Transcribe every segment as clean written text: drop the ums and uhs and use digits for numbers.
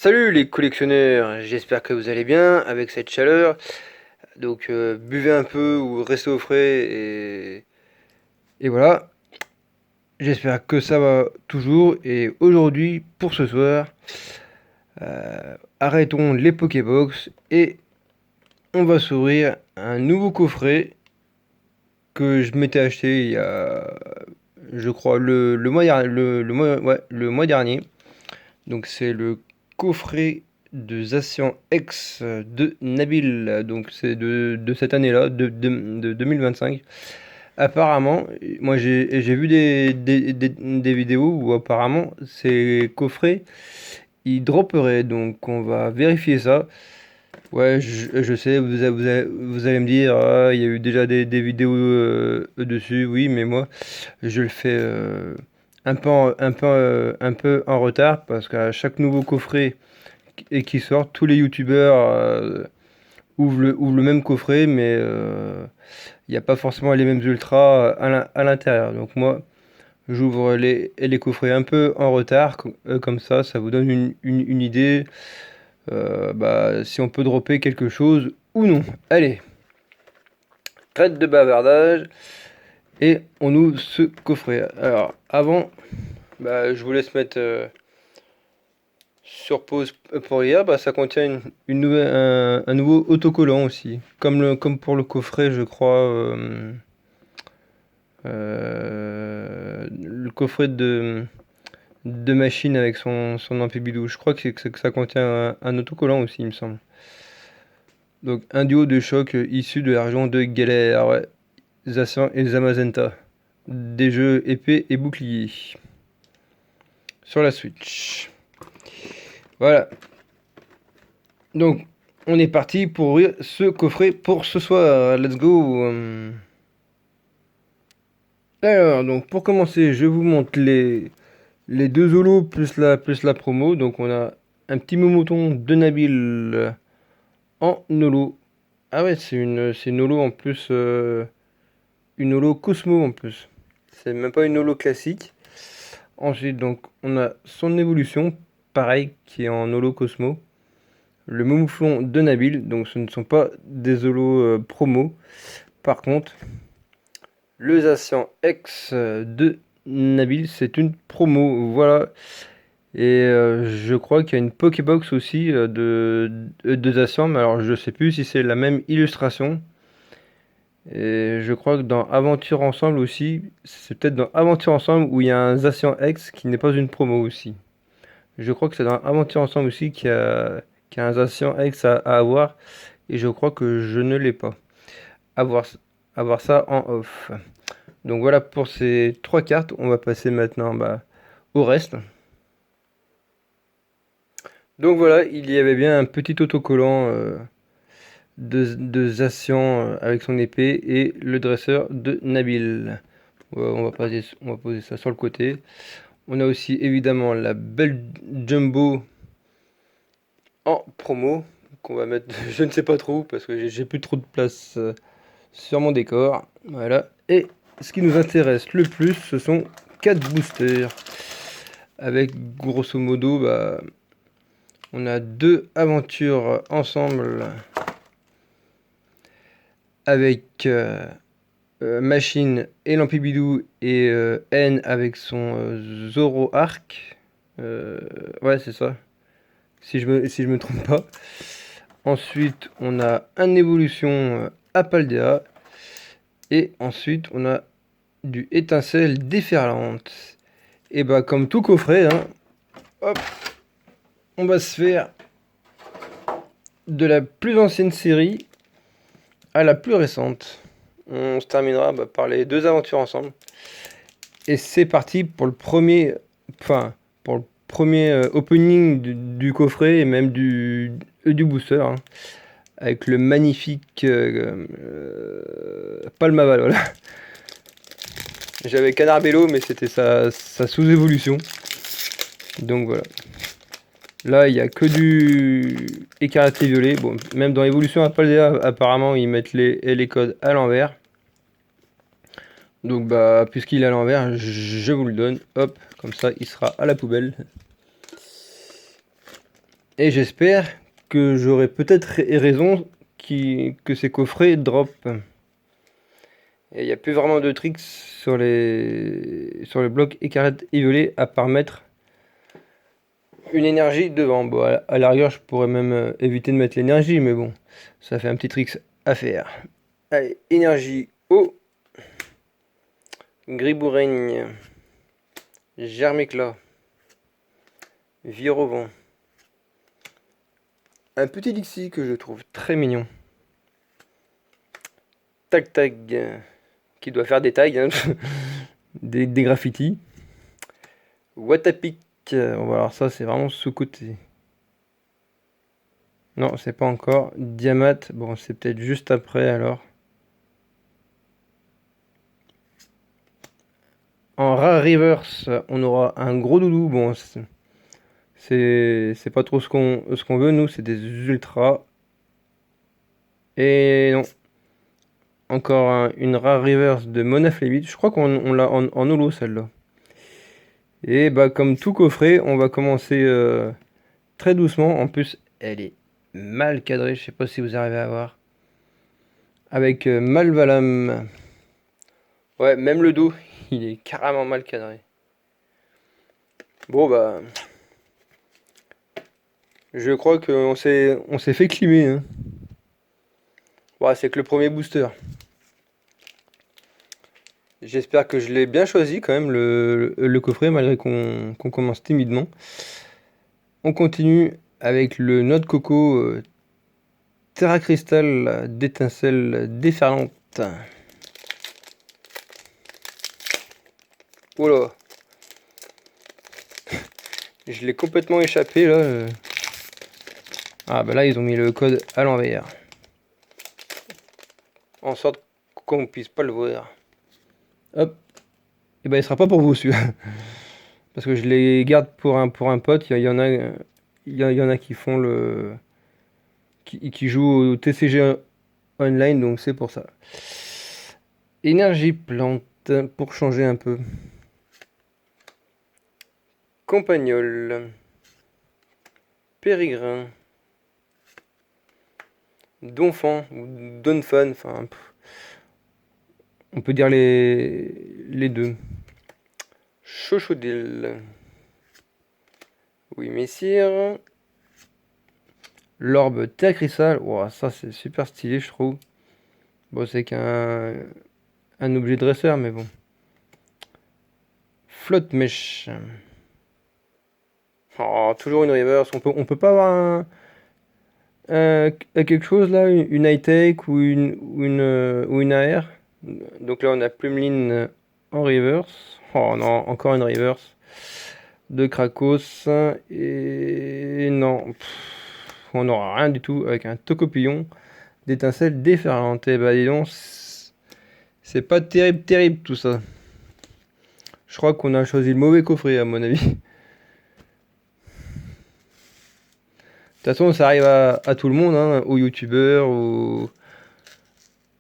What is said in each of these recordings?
Salut les collectionneurs, j'espère que vous allez bien avec cette chaleur. Donc buvez un peu ou restez au frais et voilà. J'espère que ça va toujours. Et aujourd'hui, pour ce soir, arrêtons les Pokébox et on va s'ouvrir un nouveau coffret que je m'étais acheté il y a, je crois, le mois, le mois dernier. Donc c'est le coffret de Zacian X de Nabil. Donc c'est de cette année-là, de 2025. Apparemment, moi j'ai vu des vidéos où apparemment ces coffrets ils dropperaient. Donc on va vérifier ça. Ouais, je sais, vous allez me dire, ah, il y a eu déjà des vidéos dessus. Oui, mais moi je le fais un peu en retard parce qu'à chaque nouveau coffret qui sort, tous les youtubeurs ouvrent le même coffret, mais il n'y a pas forcément les mêmes ultras à l'intérieur. Donc moi, j'ouvre les coffrets un peu en retard, comme ça vous donne une idée si on peut dropper quelque chose ou non. Allez, trêve de bavardage et on ouvre ce coffret. Alors avant, je vous laisse mettre sur pause pour hier, ça contient un nouveau autocollant aussi. Comme pour le coffret, je crois. Le coffret de machine avec son ampibidou. Je crois que ça contient un autocollant aussi, il me semble. Donc un duo de choc issu de la région de Galère, ouais. Zacian et Zamazenta. Des jeux épée et bouclier. Sur la Switch. Voilà. Donc, on est parti pour ouvrir ce coffret pour ce soir. Let's go. Alors, donc pour commencer, je vous montre les deux holos plus la promo. Donc, on a un petit moumoton de Nabil en holo. Ah ouais, c'est une holo en plus. Une holo Cosmo en plus. C'est même pas une holo classique. Ensuite, donc, on a son évolution, pareil, qui est en holo Cosmo. Le mouflon de Nabil, donc ce ne sont pas des holos promo. Par contre, le Zacian X de Nabil, c'est une promo, voilà. Et je crois qu'il y a une Pokébox aussi de Zacian, mais alors je sais plus si c'est la même illustration. Et je crois que dans Aventure Ensemble aussi, c'est peut-être dans Aventure Ensemble où il y a un Zacian X qui n'est pas une promo aussi. Je crois que c'est dans Aventure Ensemble aussi qu'il y a un Zacian X à avoir. Et je crois que je ne l'ai pas. À voir, à voir ça en off. Donc voilà pour ces trois cartes. On va passer maintenant au reste. Donc voilà, il y avait bien un petit autocollant de Zacian avec son épée et le dresseur de Nabil. On va poser ça sur le côté. On a aussi évidemment la belle Jumbo en promo qu'on va mettre je ne sais pas trop parce que j'ai plus trop de place sur mon décor. Voilà. Et ce qui nous intéresse le plus, ce sont 4 boosters. Avec grosso modo, on a deux aventures ensemble avec Machine et Lampibidou et N avec son Zoro Arc. Ouais, c'est ça. Si je me trompe pas. Ensuite, on a un évolution Apaldea. Et ensuite, on a du étincelle déferlante. Et comme tout coffret, hein, hop, on va se faire de la plus ancienne série à la plus récente. On se terminera par les deux aventures ensemble. Et c'est parti pour le premier, pour le premier opening du coffret et même du booster, hein, avec le magnifique Palmaval, voilà. J'avais Canarbello, mais c'était sa sous-évolution. Donc voilà. Là, il n'y a que du écarlate violet. Bon, même dans l'évolution Apaldea, apparemment, ils mettent les codes à l'envers. Donc, puisqu'il est à l'envers, je vous le donne. Hop, comme ça, il sera à la poubelle. Et j'espère que j'aurai peut-être raison que ces coffrets drop. Et il n'y a plus vraiment de tricks sur les blocs écarlate et violet à part mettre une énergie devant. Bon, à la rigueur, je pourrais même éviter de mettre l'énergie, mais bon, ça fait un petit trick à faire. Allez, énergie eau, griboureigne, germéclat, vireau-vent. Un petit Dixie que je trouve très mignon. Tag tag, qui doit faire des tags, hein, des graffitis. Watapic, on va voir ça, c'est vraiment sous-côté. Non, c'est pas encore. Diamat, bon, c'est peut-être juste après alors. En rare reverse, on aura un gros doudou. Bon, c'est pas trop ce qu'on veut, nous, c'est des ultras. Et non, encore une rare reverse de Monaflébite. Je crois qu'on l'a en holo celle-là. Et bah, comme tout coffret, on va commencer très doucement. En plus, elle est mal cadrée. Je sais pas si vous arrivez à voir. Avec Malvalam. Ouais, même le dos, il est carrément mal cadré. Bon bah, je crois qu'on s'est fait climer, hein. Ouais, c'est que le premier booster. J'espère que je l'ai bien choisi quand même le coffret malgré qu'on commence timidement. On continue avec le noix de coco Terra Cristal d'étincelle déferlante. Oh là, je l'ai complètement échappé là. Ah bah là ils ont mis le code à l'envers. En sorte qu'on puisse pas le voir. Hop. Et bah il sera pas pour vous celui-là. Parce que je les garde pour un pote. Il y en a qui font qui jouent au TCG online, donc c'est pour ça. Énergie plante pour changer un peu. Campagnol. Périgrin. Donphan ou Donphan, enfin on peut dire les deux. Chochodil. Oui, messire. L'orbe Terre Cristal. Wow, ça c'est super stylé, je trouve. Bon, c'est un objet dresseur, mais bon. Flotte mèche. Oh, toujours une reverse. On peut pas avoir quelque chose là, une high-tech ou une AR. Donc là, on a Plumeline en reverse. Oh non, encore une reverse. De Krakos. Et non, on n'aura rien du tout avec un Tocopillon d'étincelles déferlantes. Et bah dis donc, c'est pas terrible, terrible tout ça. Je crois qu'on a choisi le mauvais coffret à mon avis. De toute façon, ça arrive à tout le monde, hein, aux youtubeurs,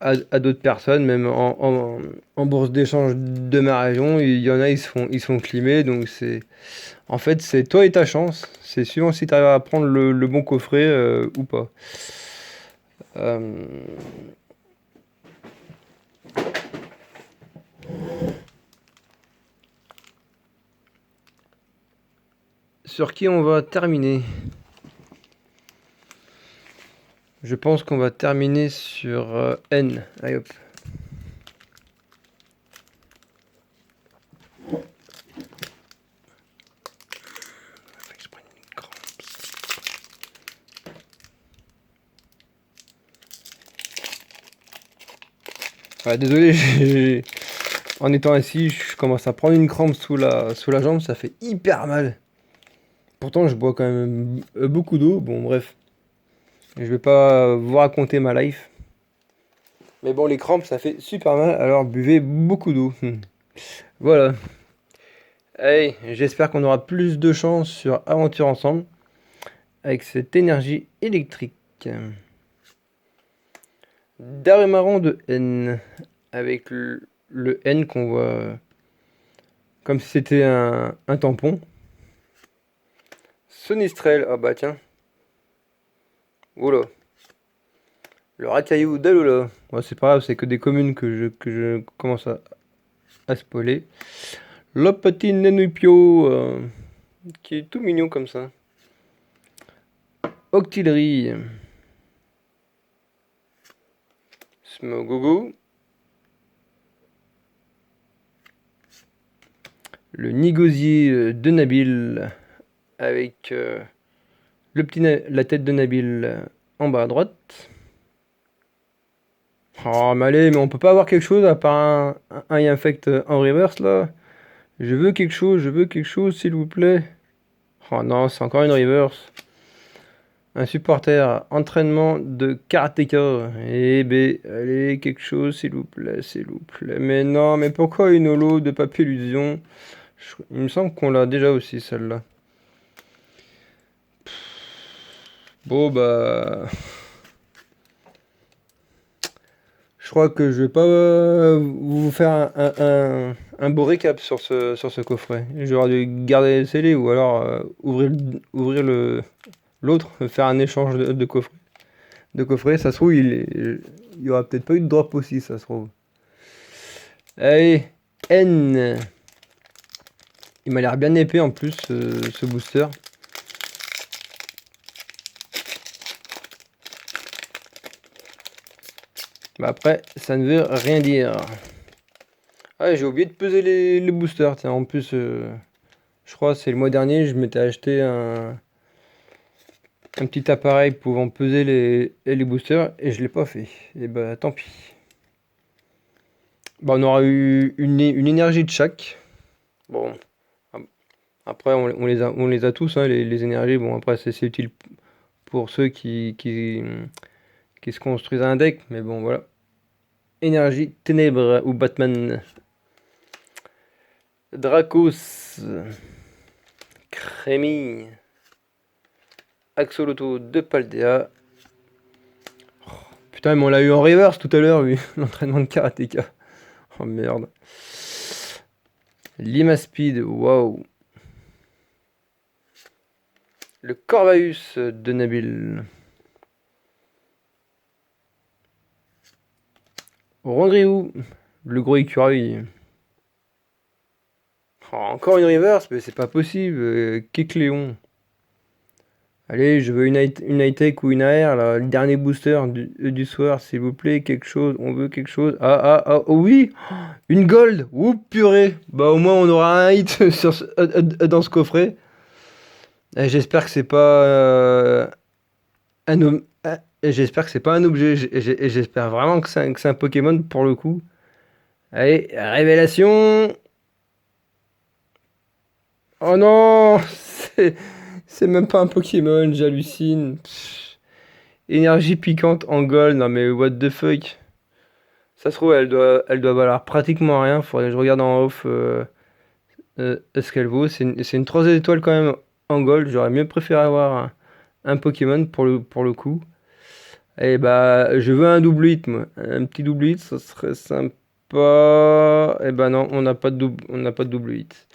à d'autres personnes, même en bourse d'échange de ma région, il y en a, ils se font climer, donc en fait, c'est toi et ta chance, c'est suivant si tu arrives à prendre le bon coffret ou pas. Euh, sur qui on va terminer? Je pense qu'on va terminer sur N. Allez hop. Ouais, désolé, en étant assis, je commence à prendre une crampe sous la jambe, ça fait hyper mal. Pourtant, je bois quand même beaucoup d'eau. Bon, bref, je vais pas vous raconter ma life. Mais bon, les crampes, ça fait super mal, alors buvez beaucoup d'eau. Voilà. Allez, j'espère qu'on aura plus de chance sur Aventure Ensemble avec cette énergie électrique. Daré-marron de N avec le N qu'on voit comme si c'était un tampon. Sonistrel, ah bah tiens, Oula. Le Racaillou d'Alola. Bon, c'est pas grave, c'est que des communes que je commence à spoiler. Le petit Nenupio, qui est tout mignon comme ça. Octillerie. Smogogo. Le Nigosier de Nabil. Avec la tête de Nabil en bas à droite. Oh, mais allez, mais on peut pas avoir quelque chose à part un Infect en reverse là. Je veux quelque chose, s'il vous plaît. Oh non, c'est encore une reverse. Un supporter, entraînement de karatéka. Eh ben, allez, quelque chose, s'il vous plaît, s'il vous plaît. Mais non, mais pourquoi une holo de papier illusion? Il me semble qu'on l'a déjà aussi, celle-là. Bon, bah... Je crois que je vais pas vous faire un beau récap sur ce coffret. J'aurais dû garder le scellé ou alors ouvrir l'autre, faire un échange de coffrets. De coffrets, ça se trouve, il y aura peut-être pas eu de drop aussi, ça se trouve. Allez, N. Il m'a l'air bien épais en plus, ce booster. Bah après, ça ne veut rien dire. Ah, j'ai oublié de peser les boosters. Tiens, en plus, je crois que c'est le mois dernier, je m'étais acheté un petit appareil pouvant peser les boosters et je l'ai pas fait. Et bah tant pis. Bah, on aura eu une énergie de chaque. Bon, après on les a tous, hein, les énergies. Bon, après c'est utile pour ceux qui se construisent un deck, mais bon voilà. Énergie ténèbres ou Batman. Dracos. Crémy. Axoloto de Paldea. Oh, putain, mais on l'a eu en reverse tout à l'heure, lui. L'entraînement de karatéka. Oh merde. Limaspeed, waouh. Le Corvaeus de Nabil. Rondriou, le gros écureuil. Oh, encore une reverse, mais c'est pas possible. Kekléon. Allez, je veux une high-tech ou une AR, là. Le dernier booster du soir, s'il vous plaît. Quelque chose, on veut quelque chose. Ah, oh oui! Une gold! Ouh, purée! Bah, au moins, on aura un hit dans ce coffret. J'espère que c'est pas j'espère que c'est pas un objet. J'espère vraiment que c'est un Pokémon pour le coup. Allez, révélation! Oh non! C'est même pas un Pokémon, j'hallucine. Énergie piquante en gold, non mais what the fuck. Ça se trouve, elle doit valoir pratiquement rien. Faudrait que je regarde en off ce qu'elle vaut. C'est une 3 étoiles quand même en gold. J'aurais mieux préféré avoir un Pokémon pour le coup. Et bah, je veux un double hit, moi. Un petit double hit, ça serait sympa. Et bah non, on n'a pas de double hit.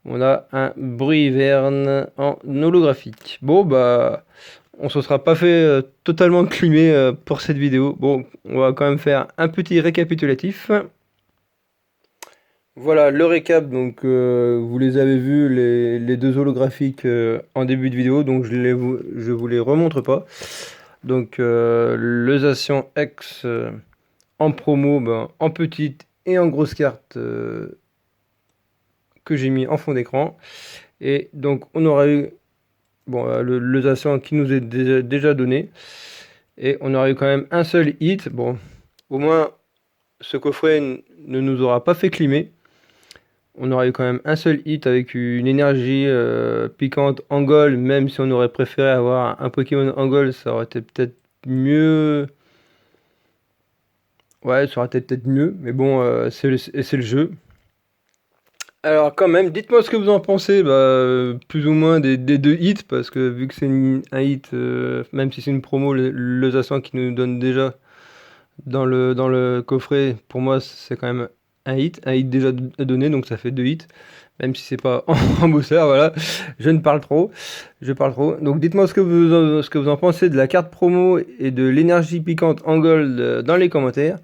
On a un Bruyverne en holographique. Bon, bah, on se sera pas fait totalement climer pour cette vidéo. Bon, on va quand même faire un petit récapitulatif. Voilà le récap, donc vous les avez vus, les deux holographiques en début de vidéo, donc je vous les remontre pas. Donc le Zacian X en promo, ben, en petite et en grosse carte que j'ai mis en fond d'écran. Et donc on aura eu bon, le Zacian qui nous est déjà donné. Et on aura eu quand même un seul hit. Bon, au moins ce coffret ne nous aura pas fait climer. On aurait eu quand même un seul hit avec une énergie piquante en gold, même si on aurait préféré avoir un Pokémon en gold, ça aurait été peut-être mieux. Ouais, ça aurait été peut-être mieux, mais bon, c'est le jeu. Alors quand même, dites-moi ce que vous en pensez, bah, plus ou moins des deux hits, parce que vu que c'est un hit, même si c'est une promo, le Zacian qui nous donne déjà dans le coffret, pour moi c'est quand même un hit déjà donné, donc ça fait 2 hits, même si c'est pas en booster, voilà. Je ne parle trop, je parle trop. Donc dites-moi ce que vous en pensez de la carte promo et de l'énergie piquante en gold dans les commentaires.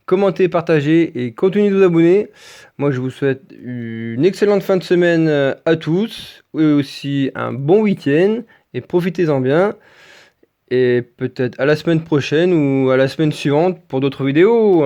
Commentez, partagez et continuez de vous abonner. Moi, je vous souhaite une excellente fin de semaine à tous, et aussi un bon week-end, et profitez-en bien. Et peut-être à la semaine prochaine ou à la semaine suivante pour d'autres vidéos.